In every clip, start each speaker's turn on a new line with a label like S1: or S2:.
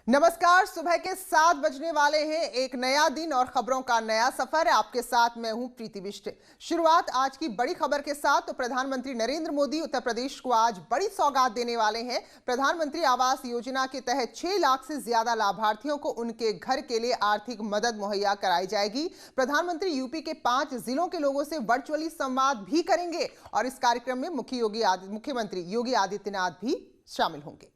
S1: नमस्कार। सुबह के 7 बजने वाले हैं। एक नया दिन और खबरों का नया सफर। आपके साथ मैं हूं प्रीति बिष्ट। शुरुआत आज की बड़ी खबर के साथ। तो प्रधानमंत्री नरेंद्र मोदी उत्तर प्रदेश को आज बड़ी सौगात देने वाले हैं। प्रधानमंत्री आवास योजना के तहत 6 लाख से ज्यादा लाभार्थियों को उनके घर के लिए आर्थिक मदद मुहैया कराई जाएगी। प्रधानमंत्री यूपी के 5 जिलों के लोगों से वर्चुअली संवाद भी करेंगे और इस कार्यक्रम में मुख्यमंत्री योगी आदित्यनाथ भी शामिल होंगे।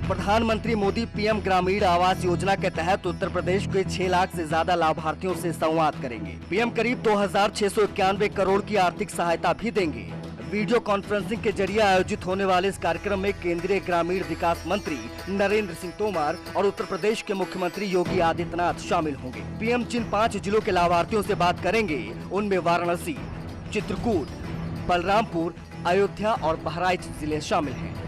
S2: प्रधानमंत्री मोदी पीएम ग्रामीण आवास योजना के तहत उत्तर प्रदेश के 6 लाख से ज्यादा लाभार्थियों से संवाद करेंगे। पीएम करीब 2691 करोड़ की आर्थिक सहायता भी देंगे। वीडियो कॉन्फ्रेंसिंग के जरिए आयोजित होने वाले इस कार्यक्रम में केंद्रीय ग्रामीण विकास मंत्री नरेंद्र सिंह तोमर और उत्तर प्रदेश के मुख्यमंत्री योगी आदित्यनाथ शामिल होंगे। पीएम जिन 5 जिलों के लाभार्थियों से बात करेंगे उनमें वाराणसी, चित्रकूट, बलरामपुर, अयोध्या और बहराइच जिले शामिल हैं।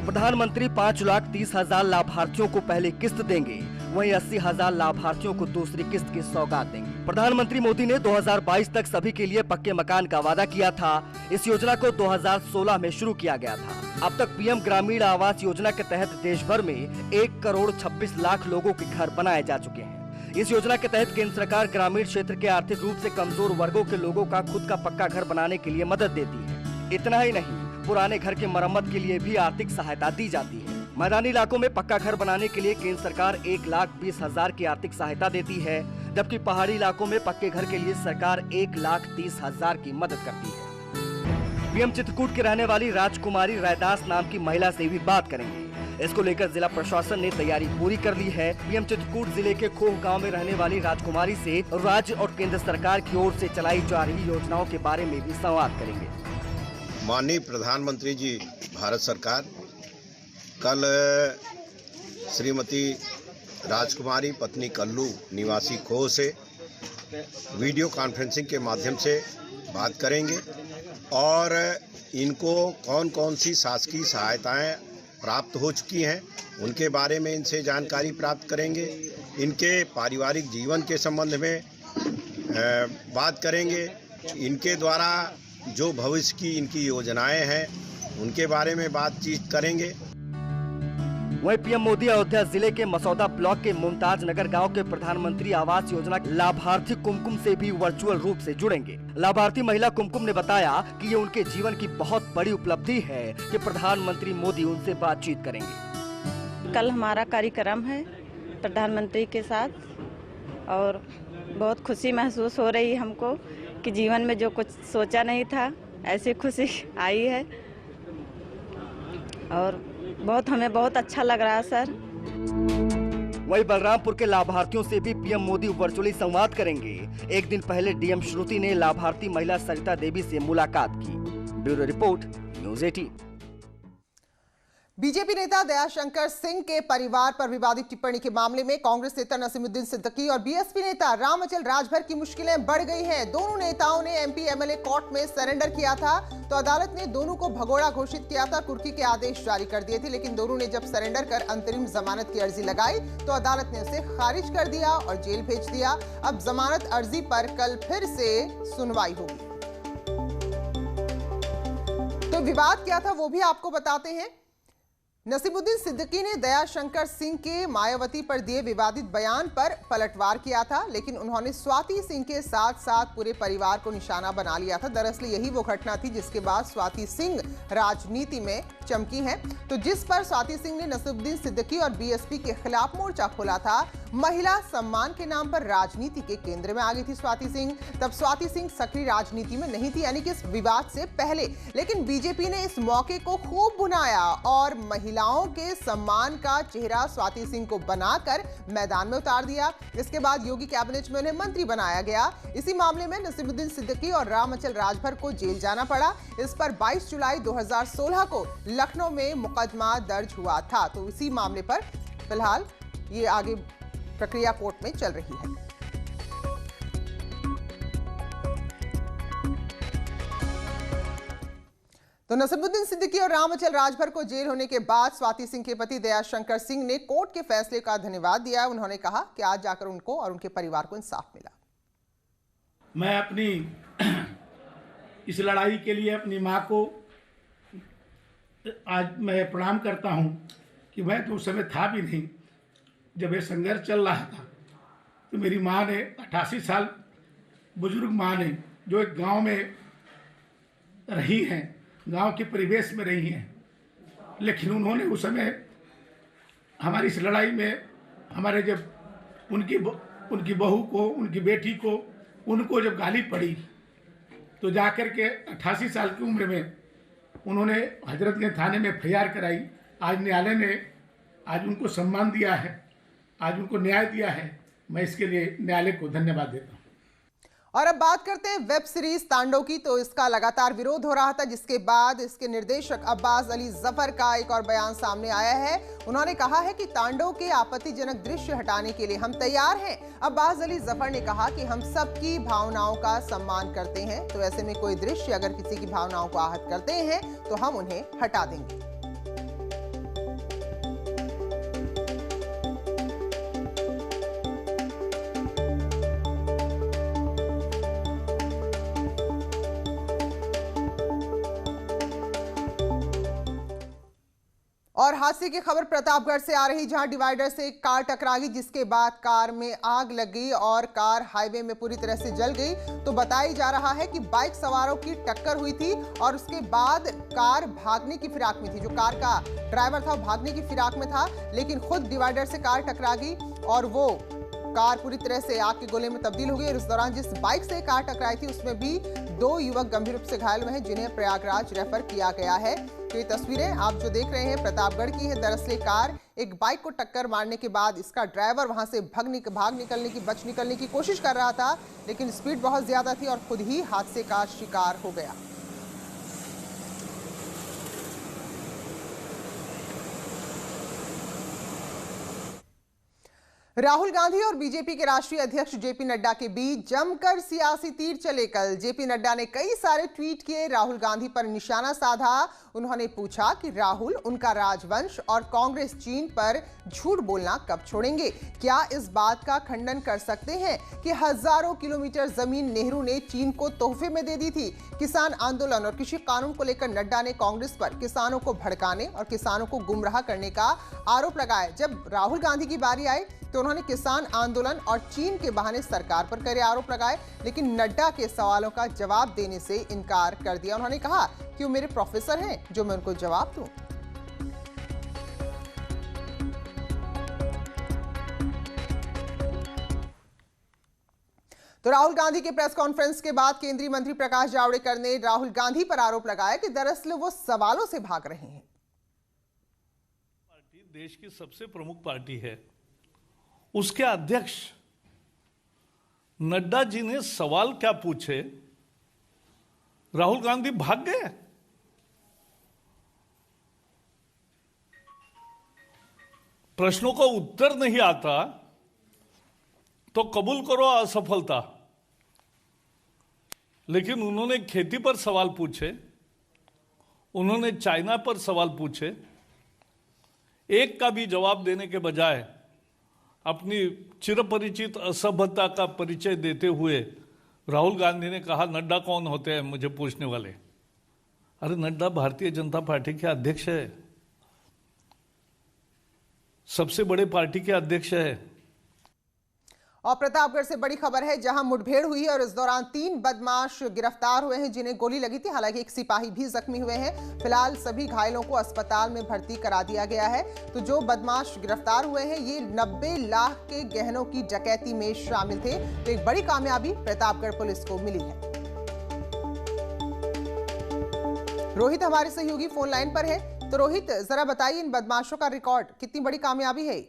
S2: प्रधानमंत्री 5,30,000 लाभार्थियों को पहली किस्त देंगे, वहीं 80,000 लाभार्थियों को दूसरी किस्त की सौगात देंगे। प्रधानमंत्री मोदी ने 2022 तक सभी के लिए पक्के मकान का वादा किया था। इस योजना को 2016 में शुरू किया गया था। अब तक पीएम ग्रामीण आवास योजना के तहत देश भर में 1 करोड़ 26 लाख लोगों के घर बनाए जा चुके हैं। इस योजना के तहत केंद्र सरकार ग्रामीण क्षेत्र के आर्थिक रूप से कमजोर वर्गों के लोगों का खुद का पक्का घर बनाने के लिए मदद देती है। इतना ही नहीं, पुराने घर के मरम्मत के लिए भी आर्थिक सहायता दी जाती है। मैदानी इलाकों में पक्का घर बनाने के लिए केंद्र सरकार 1,20,000 की आर्थिक सहायता देती है, जबकि पहाड़ी इलाकों में पक्के घर के लिए सरकार 1,30,000 की मदद करती है। पीएम चित्रकूट के रहने वाली राजकुमारी रायदास नाम की महिला से भी बात करेंगे। इसको लेकर जिला प्रशासन ने तैयारी पूरी कर ली है। पीएम चित्रकूट जिले के खोह गांव में रहने वाली राजकुमारी से राज्य और केंद्र सरकार की ओर से चलाई जा रही योजनाओं के बारे में भी संवाद करेंगे।
S3: माननीय प्रधानमंत्री जी भारत सरकार कल श्रीमती राजकुमारी पत्नी कल्लू निवासी खोह से वीडियो कॉन्फ्रेंसिंग के माध्यम से बात करेंगे और इनको कौन कौन सी शासकीय सहायताएं प्राप्त हो चुकी हैं उनके बारे में इनसे जानकारी प्राप्त करेंगे। इनके पारिवारिक जीवन के संबंध में बात करेंगे। इनके द्वारा जो भविष्य की इनकी योजनाएं हैं उनके बारे में बातचीत करेंगे।
S2: वहीं पीएम मोदी अयोध्या जिले के मसौदा ब्लॉक के मुमताज नगर गांव के प्रधानमंत्री आवास योजना लाभार्थी कुमकुम से भी वर्चुअल रूप से जुड़ेंगे। लाभार्थी महिला कुमकुम ने बताया कि ये उनके जीवन की बहुत बड़ी उपलब्धि है कि प्रधानमंत्री मोदी उनसे बातचीत करेंगे।
S4: कल हमारा कार्यक्रम है प्रधानमंत्री के साथ और बहुत खुशी महसूस हो रही है हमको कि जीवन में जो कुछ सोचा नहीं था ऐसी खुशी आई है और हमें बहुत अच्छा लग रहा है सर।
S2: वहीं बलरामपुर के लाभार्थियों से भी पीएम मोदी वर्चुअली संवाद करेंगे। एक दिन पहले डीएम श्रुति ने लाभार्थी महिला सरिता देवी से मुलाकात की। Bureau report, news 18।
S1: बीजेपी नेता दयाशंकर सिंह के परिवार पर विवादित टिप्पणी के मामले में कांग्रेस नेता नसीमुद्दीन सिद्दीकी और बीएसपी नेता रामअचल राजभर की मुश्किलें बढ़ गई हैं। दोनों नेताओं ने एमपी एमएलए कोर्ट में सरेंडर किया था तो अदालत ने दोनों को भगोड़ा घोषित किया था, कुर्की के आदेश जारी कर दिए थे। लेकिन दोनों ने जब सरेंडर कर अंतरिम जमानत की अर्जी लगाई तो अदालत ने उसे खारिज कर दिया और जेल भेज दिया। अब जमानत अर्जी पर कल फिर से सुनवाई होगी। तो विवाद क्या था वो भी आपको बताते हैं। नसीमुद्दीन सिद्दीकी ने दयाशंकर सिंह के मायावती पर दिए विवादित बयान पर पलटवार किया था, लेकिन उन्होंने स्वाति सिंह के साथ साथ पूरे परिवार को निशाना बना लिया था। दरअसल यही वो घटना थी जिसके बाद स्वाति सिंह राजनीति में चमकी हैं। तो जिस पर स्वाति सिंह ने नसीमुद्दीन सिद्दीकी और बीएसपी के खिलाफ मोर्चा खोला था। महिला सम्मान के नाम पर राजनीति के केंद्र में आ गई थी स्वाति सिंह। तब स्वाति सिंह सक्रिय राजनीति में नहीं थी, यानी कि इस विवाद से पहले। लेकिन बीजेपी ने इस मौके को खूब भुनाया और महिलाओं के सम्मान का चेहरा स्वाति सिंह को बनाकर मैदान में उतार दिया। इसके बाद योगी कैबिनेट में उन्हें मंत्री बनाया गया। इसी मामले में नसीमुद्दीन सिद्दीकी और रामअचल राजभर को जेल जाना पड़ा। इस पर 22 जुलाई 2016 को लखनऊ में मुकदमा दर्ज हुआ था। तो इसी मामले पर फिलहाल ये आगे प्रक्रिया कोर्ट में चल रही है। तो नसीमुद्दीन सिद्दीकी और रामअचल राजभर को जेल होने के बाद स्वाति सिंह के पति दयाशंकर सिंह ने कोर्ट के फैसले का धन्यवाद दिया। उन्होंने कहा कि आज जाकर उनको और उनके परिवार को इंसाफ मिला।
S5: मैं अपनी इस लड़ाई के लिए अपनी मां को आज मैं प्रणाम करता हूं कि मैं तो उस समय था भी नहीं जब ये संघर्ष चल रहा था। तो मेरी माँ ने 88 साल बुजुर्ग माँ ने, जो एक गांव में रही हैं, गांव के परिवेश में रही हैं, लेकिन उन्होंने उस समय हमारी इस लड़ाई में हमारे जब उनकी बहू को, उनकी बेटी को, उनको जब गाली पड़ी तो जाकर के 88 साल की उम्र में उन्होंने हजरतगंज थाने में FIR कराई। आज न्यायालय ने आज उनको सम्मान दिया है, आज उनको न्याय दिया है। मैं इसके लिए न्यायालय को धन्यवाद देता हूँ।
S1: और अब बात करते हैं वेब सीरीज तांडव की। तो इसका लगातार विरोध हो रहा था, जिसके बाद इसके निर्देशक अब्बास अली जफर का एक और बयान सामने आया है। उन्होंने कहा है कि तांडव के आपत्तिजनक दृश्य हटाने के लिए हम तैयार हैं। अब्बास अली जफर ने कहा कि हम सबकी भावनाओं का सम्मान करते हैं, तो ऐसे में कोई दृश्य अगर किसी की भावनाओं को आहत करते हैं तो हम उन्हें हटा देंगे। और हादसे की खबर प्रतापगढ़ से आ रही, जहां डिवाइडर से एक कार टकरा गई, जिसके बाद कार में आग लग गई और कार हाईवे में पूरी तरह से जल गई। तो बताई जा रहा है कि बाइक सवारों की टक्कर हुई थी और उसके बाद कार भागने की फिराक में थी। जो कार का ड्राइवर था वो भागने की फिराक में था, लेकिन खुद डिवाइडर से कार टकरा गई और वो कार पूरी तरह से आग के गोले में तब्दील हो गई। और इस दौरान जिस बाइक से कार टकराई थी उसमें भी 2 युवक गंभीर रूप से घायल हुए हैं, जिन्हें प्रयागराज रेफर किया गया है। तो ये तस्वीरें आप जो देख रहे हैं प्रतापगढ़ की है। दरअसल कार एक बाइक को टक्कर मारने के बाद इसका ड्राइवर वहां से बच निकलने की कोशिश कर रहा था, लेकिन स्पीड बहुत ज्यादा थी और खुद ही हादसे का शिकार हो गया। राहुल गांधी और बीजेपी के राष्ट्रीय अध्यक्ष जेपी नड्डा के बीच जमकर सियासी तीर चले। कल जेपी नड्डा ने कई सारे ट्वीट किए, राहुल गांधी पर निशाना साधा। उन्होंने पूछा कि राहुल, उनका राजवंश और कांग्रेस चीन पर झूठ बोलना कब छोड़ेंगे? क्या इस बात का खंडन कर सकते हैं कि हजारों किलोमीटर जमीन नेहरू ने चीन को तोहफे में दे दी थी? किसान आंदोलन और कृषि कानून को लेकर नड्डा ने कांग्रेस पर किसानों को भड़काने और किसानों को गुमराह करने का आरोप लगाया। जब राहुल गांधी की बारी आई तो उन्होंने किसान आंदोलन और चीन के बहाने सरकार पर कड़े आरोप लगाए, लेकिन नड्डा के सवालों का जवाब देने से इनकार कर दिया। उन्होंने कहा कि वो मेरे प्रोफेसर हैं, जो मैं उनको जवाब दूं। तो राहुल गांधी के प्रेस कॉन्फ्रेंस के बाद केंद्रीय मंत्री प्रकाश जावड़ेकर ने राहुल गांधी पर आरोप लगाया कि दरअसल वो सवालों से भाग रहे हैं।
S6: पार्टी देश की सबसे प्रमुख पार्टी है, उसके अध्यक्ष नड्डा जी ने सवाल क्या पूछे, राहुल गांधी भाग गए। प्रश्नों का उत्तर नहीं आता तो कबूल करो असफलता। लेकिन उन्होंने खेती पर सवाल पूछे, उन्होंने चाइना पर सवाल पूछे, एक का भी जवाब देने के बजाय अपनी चिरपरिचित असभ्यता का परिचय देते हुए राहुल गांधी ने कहा, नड्डा कौन होते हैं मुझे पूछने वाले? अरे नड्डा भारतीय जनता पार्टी के अध्यक्ष है, सबसे बड़े पार्टी के अध्यक्ष है।
S1: और प्रतापगढ़ से बड़ी खबर है, जहां मुठभेड़ हुई और इस दौरान 3 बदमाश गिरफ्तार हुए हैं, जिन्हें गोली लगी थी। हालांकि एक सिपाही भी जख्मी हुए हैं। फिलहाल सभी घायलों को अस्पताल में भर्ती करा दिया गया है। तो जो बदमाश गिरफ्तार हुए हैं, ये 90 लाख के गहनों की डकैती में शामिल थे। तो एक बड़ी कामयाबी प्रतापगढ़ पुलिस को मिली है। रोहित हमारे सहयोगी फोन लाइन पर है। तो रोहित, जरा बताइए, इन बदमाशों का रिकॉर्ड, कितनी बड़ी कामयाबी है?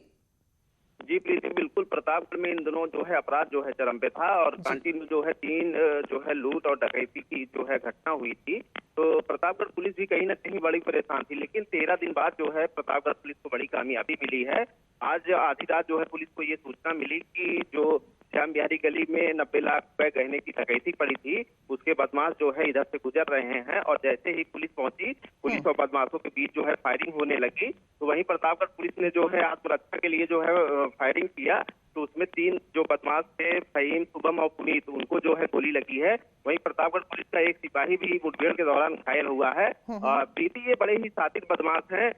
S7: जी प्रीति, बिल्कुल प्रतापगढ़ में इन दिनों जो है अपराध जो है चरम पे था और कंटिन्यू जो है 3 जो है लूट और डकैती की जो है घटना हुई थी। तो प्रतापगढ़ पुलिस भी कहीं ना कहीं बड़ी परेशान थी, लेकिन 13 दिन बाद जो है प्रतापगढ़ पुलिस को बड़ी कामयाबी मिली है। आज आधी रात जो है पुलिस को ये सूचना मिली कि जो श्याम बिहारी गली में 90 लाख रुपए गहने की डकैती पड़ी थी, उसके बदमाश जो है इधर से गुजर रहे हैं। और जैसे ही पुलिस पहुंची, पुलिस और बदमाशों के बीच जो है फायरिंग होने लगी। तो वहीं प्रतापगढ़ पुलिस ने जो है आत्मरक्षा के लिए जो है फायरिंग किया तो उसमें 3 जो बदमाश थे, फहीम, शुभम और पुनीत, उनको जो है गोली लगी है। वहीं प्रतापगढ़ पुलिस का एक सिपाही भी मुठभेड़ के दौरान घायल हुआ है। प्रीति ये बड़े ही शातिर बदमाश हैं।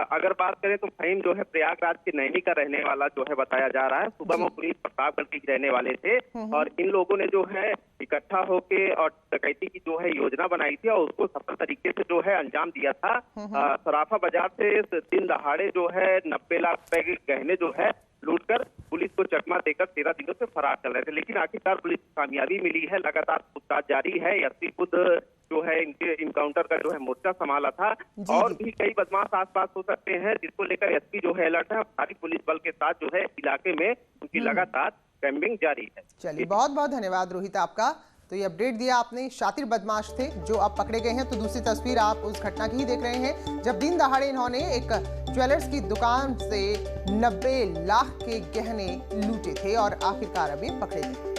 S7: अगर बात करें तो फहीम जो है प्रयागराज के नैनी का रहने वाला जो है बताया जा रहा है। शुभम और पुनीत प्रतापगढ़ के रहने वाले थे और इन लोगों ने जो है इकट्ठा होके और डकैती की जो है योजना बनाई थी और उसको सफल तरीके से जो है अंजाम दिया था। सराफा बाजार से दिन दहाड़े जो है 90 लाख रुपए के गहने जो है लूटकर पुलिस को चकमा देकर 13 दिनों से फरार चल रहे थे, लेकिन आखिरकार पुलिस को कामयाबी मिली है। लगातार पूछताछ जारी है। एसपी खुद जो है इनके इनकाउंटर का जो है मोर्चा संभाला था और भी कई बदमाश आसपास हो सकते हैं, जिसको लेकर एसपी जो है अलर्ट है। सारी पुलिस बल के साथ जो है इलाके में उनकी लगातार कैंपिंग जारी है।
S1: चलिए, बहुत बहुत धन्यवाद रोहित आपका। तो ये अपडेट दिया आपने। शातिर बदमाश थे जो अब पकड़े गए हैं। तो दूसरी तस्वीर आप उस घटना की ही देख रहे हैं जब दिन दहाड़े इन्होंने एक ज्वेलर्स की दुकान से 90 लाख के गहने लूटे थे और आखिरकार अभी पकड़े गए।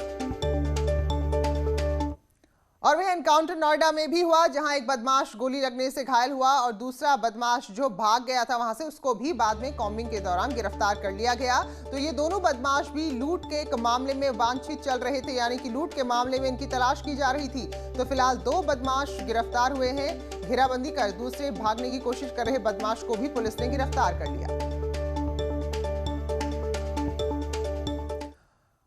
S1: और वह एनकाउंटर नोएडा में भी हुआ जहां एक बदमाश गोली लगने से घायल हुआ और दूसरा बदमाश जो भाग गया था वहां से, उसको भी बाद में कॉम्बिंग के दौरान गिरफ्तार कर लिया गया। तो ये दोनों बदमाश भी लूट के एक मामले में वांछित चल रहे थे, यानी कि लूट के मामले में इनकी तलाश की जा रही थी। तो फिलहाल 2 बदमाश गिरफ्तार हुए हैं। घेराबंदी कर दूसरे भागने की कोशिश कर रहे बदमाश को भी पुलिस ने गिरफ्तार कर लिया।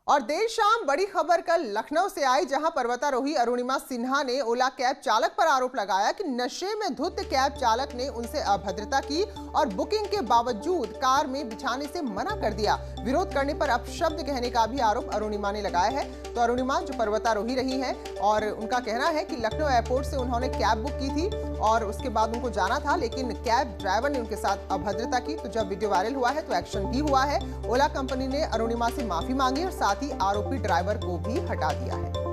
S1: और देर शाम बड़ी खबर कल लखनऊ से आई जहां पर्वतारोही अरुणिमा सिन्हा ने ओला कैब चालक पर आरोप लगाया कि नशे में धुत कैब चालक ने उनसे अभद्रता की और बुकिंग के बावजूद कार में बिछाने से मना कर दिया। विरोध करने पर अपशब्द कहने का भी आरोप अरुणिमा ने लगाया है। तो अरुणिमा जो पर्वतारोही रही हैं और उनका कहना है कि लखनऊ एयरपोर्ट से उन्होंने कैब बुक की थी और उसके बाद उनको जाना था, लेकिन कैब ड्राइवर ने उनके साथ अभद्रता की। तो जब वीडियो वायरल हुआ है तो एक्शन भी हुआ है। ओला कंपनी ने अरुणिमा से माफी मांगी और साथ ही आरोपी ड्राइवर को भी हटा दिया है।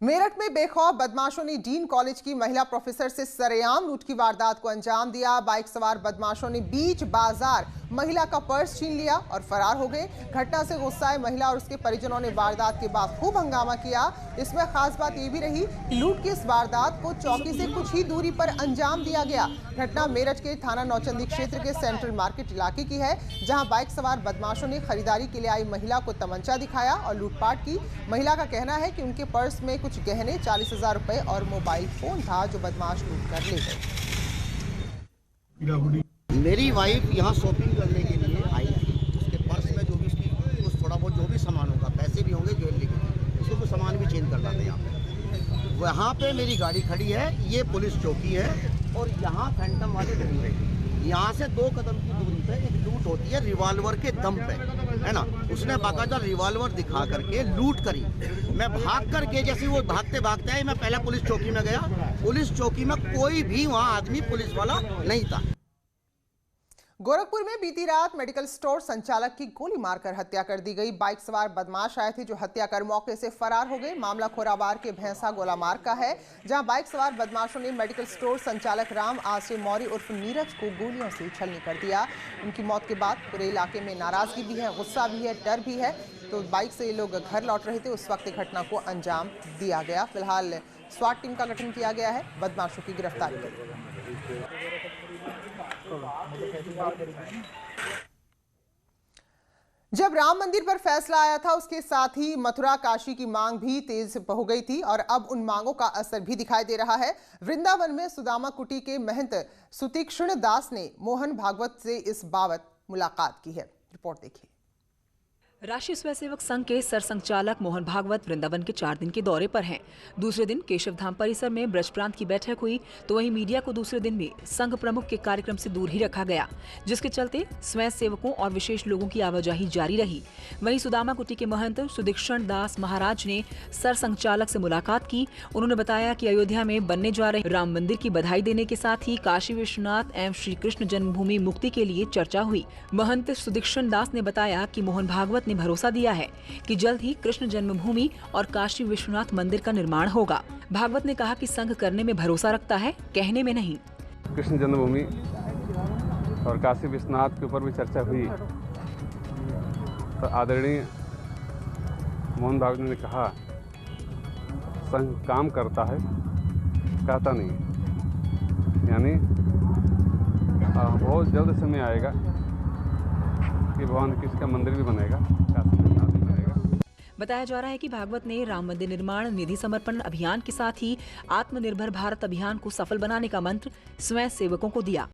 S1: मेरठ में बेखौफ बदमाशों ने डीन कॉलेज की महिला प्रोफेसर से सरेआम लूट की वारदात को अंजाम दिया। बाइक सवार बदमाशों ने बीच बाजार महिला का पर्स छीन लिया और फरार हो गए। घटना से गुस्साए महिला और उसके परिजनों ने वारदात के बाद खूब हंगामा किया। इसमें खास बात यह भी रही कि लूट की इस वारदात को चौकी से कुछ ही दूरी पर अंजाम दिया गया। घटना मेरठ के थाना नौचंदी क्षेत्र के सेंट्रल मार्केट इलाके की है, जहां बाइक सवार बदमाशों ने खरीदारी के लिए आई महिला को तमंचा दिखाया और लूटपाट की। महिला का कहना है कि उनके पर्स में कुछ गहने, 40,000 रुपए और मोबाइल फोन था जो बदमाश लूट कर ले गए।
S8: मेरी वाइफ यहाँ शॉपिंग करने के लिए आई थी। उसके पर्स में जो भी उसकी कुछ थोड़ा बहुत जो भी सामान होगा, पैसे भी होंगे, ज्वेलरी के, उसको कुछ सामान भी चेंज करना था। यहाँ पे वहाँ पे मेरी गाड़ी खड़ी है, ये पुलिस चौकी है और यहाँ फैंटम वाले घूम रहे हैं। यहाँ से 2 कदम की दूरी पे एक लूट होती है रिवॉल्वर के दम पे, है ना। उसने बाकायदा रिवॉल्वर दिखा करके लूट करी। मैं भाग करके, जैसे वो भागते भागते आए, मैं पहले पुलिस चौकी में गया। पुलिस चौकी में कोई भी वहाँ आदमी पुलिस वाला नहीं था।
S1: गोरखपुर में बीती रात मेडिकल स्टोर संचालक की गोली मारकर हत्या कर दी गई। बाइक सवार बदमाश आए थे जो हत्या कर मौके से फरार हो गए। मामला खोराबार के भैंसा गोलामार्ग का है, जहां बाइक सवार बदमाशों ने मेडिकल स्टोर संचालक राम आश्रय मौर्य उर्फ नीरज को गोलियों से छलनी कर दिया। उनकी मौत के बाद पूरे इलाके में नाराजगी भी है, गुस्सा भी है, डर भी है। तो बाइक से ये लोग घर लौट रहे थे, उस वक्त घटना को अंजाम दिया गया। फिलहाल स्वाट टीम का गठन किया गया है बदमाशों की गिरफ्तारी के लिए। जब राम मंदिर पर फैसला आया था, उसके साथ ही मथुरा काशी की मांग भी तेज हो गई थी और अब उन मांगों का असर भी दिखाई दे रहा है। वृंदावन में सुदामा कुटी के महंत सुतीक्ष्ण दास ने मोहन भागवत से इस बाबत मुलाकात की है। रिपोर्ट देखिए।
S9: राष्ट्रीय स्वयंसेवक संघ के सरसंघचालक मोहन भागवत वृंदावन के 4 दिन के दौरे पर हैं। दूसरे दिन केशव धाम परिसर में ब्रज प्रांत की बैठक हुई, तो वहीं मीडिया को दूसरे दिन भी संघ प्रमुख के कार्यक्रम से दूर ही रखा गया, जिसके चलते स्वयंसेवकों और विशेष लोगों की आवाजाही जारी रही। वहीं सुदामा कुटी के महंत सुदीक्षण दास महाराज ने सरसंघचालक से मुलाकात की। उन्होंने बताया कि अयोध्या में बनने जा रहे राम मंदिर की बधाई देने के साथ ही काशी विश्वनाथ एवं श्री कृष्ण जन्मभूमि मुक्ति के लिए चर्चा हुई। महंत सुदीक्षण दास ने बताया कि मोहन भागवत भरोसा दिया है कि जल्द ही कृष्ण जन्मभूमि और काशी विश्वनाथ मंदिर का निर्माण होगा। भागवत ने कहा कि संघ करने में भरोसा रखता है, कहने में नहीं।
S10: कृष्ण जन्मभूमि और काशी विश्वनाथ के ऊपर भी चर्चा हुई, तो आदरणीय मोहन भागवत ने कहा संघ काम करता है, कहता नहीं। यानी बहुत जल्द समय आएगा कि भगवान कृष्ण का मंदिर भी बनेगा, काशी विश्वनाथ भी बनेगा।
S9: बताया जा रहा है कि भागवत ने राम मंदिर निर्माण निधि समर्पण अभियान के साथ ही आत्मनिर्भर भारत अभियान को सफल बनाने का मंत्र स्वयं सेवकों को दिया।